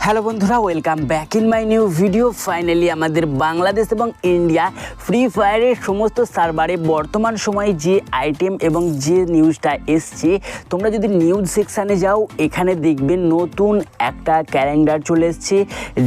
Hello বন্ধুরা, welcome back in my new video. Finally আমাদের বাংলাদেশ এবং ইন্ডিয়া ফ্রি ফায়ারের সমস্ত সার্ভারে বর্তমান সময়ে যে আইটেম এবং যে নিউজটা এসছে, তোমরা যদি নিউজ সেকশানে যাও এখানে দেখবে নতুন একটা ক্যালেন্ডার চলে এসছে,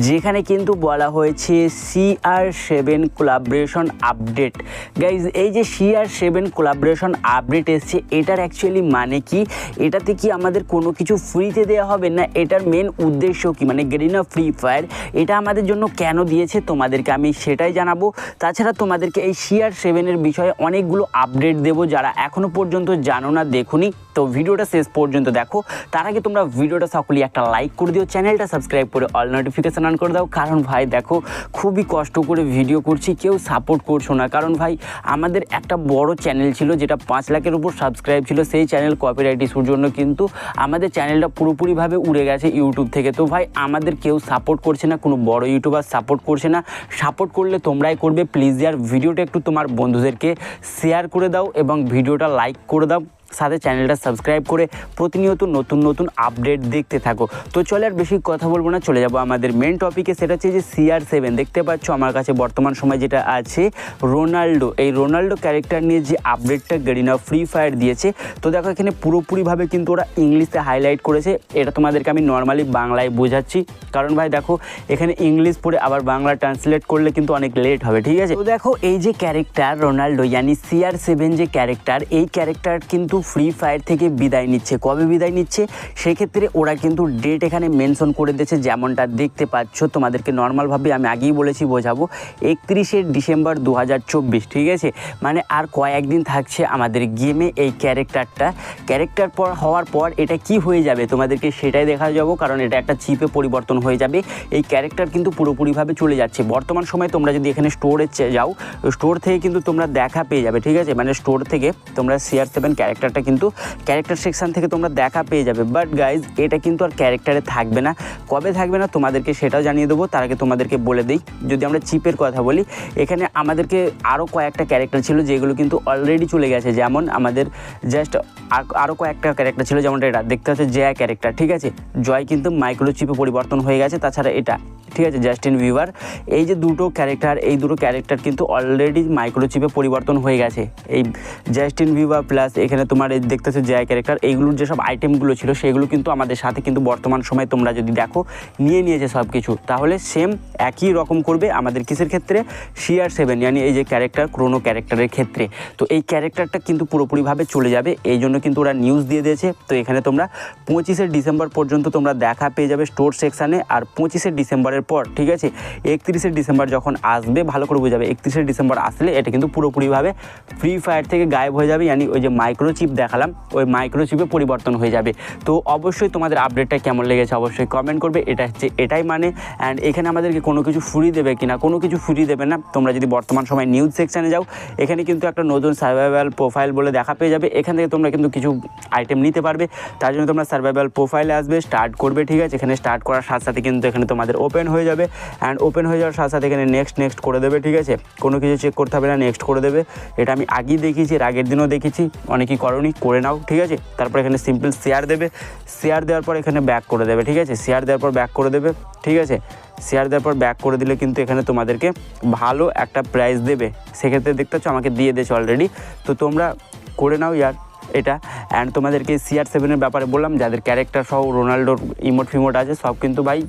যেখানে কিন্তু বলা হয়েছে CR7 কোলাবরেশন আপডেট। গাইজ, এই যে CR7 কোলাবরেশন আপডেট এসছে, এটার অ্যাকচুয়ালি মানে কি? এটাতে কি আমাদের কোনো কিছু ফ্রিতে দেওয়া হবে না? এটার মেন উদ্দেশ্য কি, মানে গেরিনা ফ্রি ফায়ার এটা আমাদের জন্য কেন দিয়েছে তোমাদেরকে আমি সেটাই জানাবো। তাছাড়া তোমাদেরকে এই CR7 বিষয়ে অনেকগুলো আপডেট দেবো, যারা এখনও পর্যন্ত জানো না, দেখুনি, তো ভিডিওটা শেষ পর্যন্ত দেখো। তার আগে তোমরা ভিডিওটা সকলেই একটা লাইক করে দিও, চ্যানেলটা সাবস্ক্রাইব করে অল নোটিফিকেশান অন করে দাও। কারণ ভাই দেখো, খুবই কষ্ট করে ভিডিও করছি, কেউ সাপোর্ট করছো না। কারণ ভাই আমাদের একটা বড় চ্যানেল ছিল, যেটা 5 লাখের উপর সাবস্ক্রাইব ছিল, সেই চ্যানেল কপিরাইট ইস্যুর জন্য কিন্তু আমাদের চ্যানেলটা পুরোপুরিভাবে উড়ে গেছে ইউটিউব থেকে। তো ভাই আমাদের কেউ সাপোর্ট করছে না, কোনো বড় ইউটিউবার সাপোর্ট করছে না। সাপোর্ট করলে তোমরাই করবে, প্লিজ ইয়ার ভিডিওটা একটু তোমার বন্ধুদেরকে শেয়ার করে দাও এবং ভিডিওটা লাইক করে দাও, সাথে চ্যানেলটা সাবস্ক্রাইব করে প্রতিনিয়ত নতুন নতুন আপডেট দেখতে থাকো। তো চলে আর বেশি কথা বলবো না, চলে যাবো আমাদের মেন টপিকে। সেটা হচ্ছে যে CR7 দেখতে পাচ্ছ আমার কাছে বর্তমান সময় যেটা আছে রোনাল্ডো। এই রোনাল্ডো ক্যারেক্টার নিয়ে যে আপডেটটা গেরিনা ফ্রি ফায়ার দিয়েছে, তো দেখো এখানে পুরোপুরিভাবে কিন্তু ওরা ইংলিশে হাইলাইট করেছে। এটা তোমাদেরকে আমি নর্মালি বাংলায় বোঝাচ্ছি, কারণ ভাই দেখো এখানে ইংলিশ পড়ে আবার বাংলা ট্রান্সলেট করলে কিন্তু অনেক লেট হবে, ঠিক আছে? তো দেখো এই যে ক্যারেক্টার রোনাল্ডো ইয়ানি CR7 যে ক্যারেক্টার, এই ক্যারেক্টার কিন্তু ফ্রি ফায়ার থেকে বিদায় নিচ্ছে। কবে বিদায় নিচ্ছে সেক্ষেত্রে ওরা কিন্তু ডেট এখানে মেনশন করে দিয়েছে, যেমনটা দেখতে পাচ্ছ। তোমাদেরকে নর্মালভাবে আমি আগেই বলেছি বোঝাবো, 31শে ডিসেম্বর 2024, ঠিক আছে? মানে আর কয়েকদিন থাকছে আমাদের গেমে এই ক্যারেক্টার পর হওয়ার পর এটা কি হয়ে যাবে তোমাদেরকে সেটাই দেখা যাবো, কারণ এটা একটা চিপে পরিবর্তন হয়ে যাবে। এই ক্যারেক্টার কিন্তু পুরোপুরিভাবে চলে যাচ্ছে। বর্তমান সময়ে তোমরা যদি এখানে স্টোরে যাও, স্টোর থেকে কিন্তু তোমরা দেখা পেয়ে যাবে, ঠিক আছে? মানে স্টোর থেকে তোমরা CR7 ক্যারেক্টারটা কিন্তু ক্যারেক্টার সেকশন থেকে তোমরা দেখা পেয়ে যাবে। বাট গাইজ, এটা কিন্তু আর ক্যারেক্টারে থাকবে না। কবে থাকবে না তোমাদেরকে সেটাও জানিয়ে দেবো। তার আগে তোমাদেরকে বলে দিই, যদি আমরা চিপের কথা বলি, এখানে আমাদেরকে আরও কয়েকটা ক্যারেক্টার ছিল যেগুলো কিন্তু অলরেডি চলে গেছে। যেমন আমাদের জাস্ট আরও কয়েকটা ক্যারেক্টার ছিল, যেমনটা এটা দেখতে হচ্ছে জয় ক্যারেক্টার, ঠিক আছে? জয় কিন্তু মাইক্রো চিপে পরিবর্তন হয়ে গেছে। তাছাড়া এটা, ঠিক আছে, জাস্টিন বিবার, এই যে দুটো ক্যারেক্টার কিন্তু অলরেডি মাইক্রোচিপে পরিবর্তন হয়ে গেছে। এই জাস্টিন বিবার প্লাস এখানে তোমার এই দেখতেছো জয় ক্যারেক্টার, এইগুলোর যেসব আইটেমগুলো ছিল সেগুলো কিন্তু আমাদের সাথে কিন্তু বর্তমান সময়ে তোমরা যদি দেখো নিয়েছে সব কিছু। তাহলে সেম একই রকম করবে আমাদের কিসের ক্ষেত্রে? CR7 ইয়ানি এই যে ক্যারেক্টার, ক্রোনো ক্যারেক্টারের ক্ষেত্রে। তো এই ক্যারেক্টারটা কিন্তু পুরোপুরিভাবে চলে যাবে, এই জন্য কিন্তু ওরা নিউজ দিয়ে দিয়েছে। তো এখানে তোমরা 25শে ডিসেম্বর পর্যন্ত তোমরা দেখা পেয়ে যাবে স্টোর সেকশানে। আর 25শে ডিসেম্বরের পর, ঠিক আছে, 31শে ডিসেম্বর যখন আসবে, ভালো করে বোঝাবে, 31শে ডিসেম্বর আসলে এটা কিন্তু পুরোপুরিভাবে ফ্রি ফায়ার থেকে গায়েব হয়ে যাবে। ইয়ানি ওই যে মাইক্রোচিপ দেখালাম, ওই মাইক্রোচিপে পরিবর্তন হয়ে যাবে। তো অবশ্যই তোমাদের আপডেটটা কেমন লেগেছে অবশ্যই কমেন্ট করবে। এটা হচ্ছে এটাই মানে। অ্যান্ড এখানে আমাদেরকে কোনো কিছু ফ্রি দেবে কিনা, কোনো কিছু ফ্রি দেবে না। তোমরা যদি বর্তমান সময় নিউজ সেকশানে যাও, এখানে কিন্তু একটা নতুন সার্ভাইভাল প্রোফাইল বলে দেখা পেয়ে যাবে। এখান থেকে তোমরা কিন্তু কিছু আইটেম নিতে পারবে। তার জন্য তোমরা সার্ভাইভাল প্রোফাইলে আসবে, স্টার্ট করবে, ঠিক আছে? এখানে স্টার্ট করার সাথে সাথে কিন্তু এখানে তোমাদের ওপেন হয়ে যাবে। অ্যান্ড ওপেন হয়ে যাওয়ার সাথে সাথে এখানে নেক্সট করে দেবে, ঠিক আছে? কোনো কিছু চেক করতে হবে না, নেক্সট করে দেবে। এটা আমি আগেই দেখিয়েছি, এর আগের দিনও দেখেছি, অনেকেই করনি, করে নাও, ঠিক আছে? তারপর এখানে সিম্পল শেয়ার দেবে, শেয়ার দেওয়ার পর এখানে ব্যাক করে দেবে, ঠিক আছে? শেয়ার দেওয়ার পর ব্যাক করে দেবে, ঠিক আছে? শেয়ার দেওয়ার পর ব্যাক করে দিলে কিন্তু এখানে তোমাদেরকে ভালো একটা প্রাইস দেবে। সেক্ষেত্রে দেখতে পাচ্ছ আমাকে দিয়ে দিয়েছে অলরেডি। তো তোমরা করে নাও ইয়ার এটা। অ্যান্ড তোমাদেরকে CR7 ব্যাপারে বললাম, যাদের ক্যারেক্টার সহ রোনাল্ডোর ইমোট আছে সব কিন্তু ভাই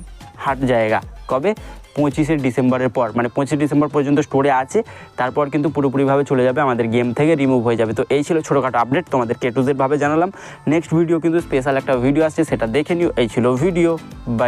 হাট জায়গা। কবে? 25শে ডিসেম্বরের পর, মানে 25শে ডিসেম্বর পর্যন্ত স্টোরে আছে। তারপর কিন্তু পুরোপুরিভাবে চলে যাবে, আমাদের গেম থেকে রিমুভ হয়ে যাবে। তো এই ছিল ছোটোখাটো আপডেট, তোমাদের A to Z ভাবে জানালাম। নেক্সট ভিডিও কিন্তু স্পেশাল একটা ভিডিও আসছে, সেটা দেখে নিও। এই ছিল ভিডিও, বাই।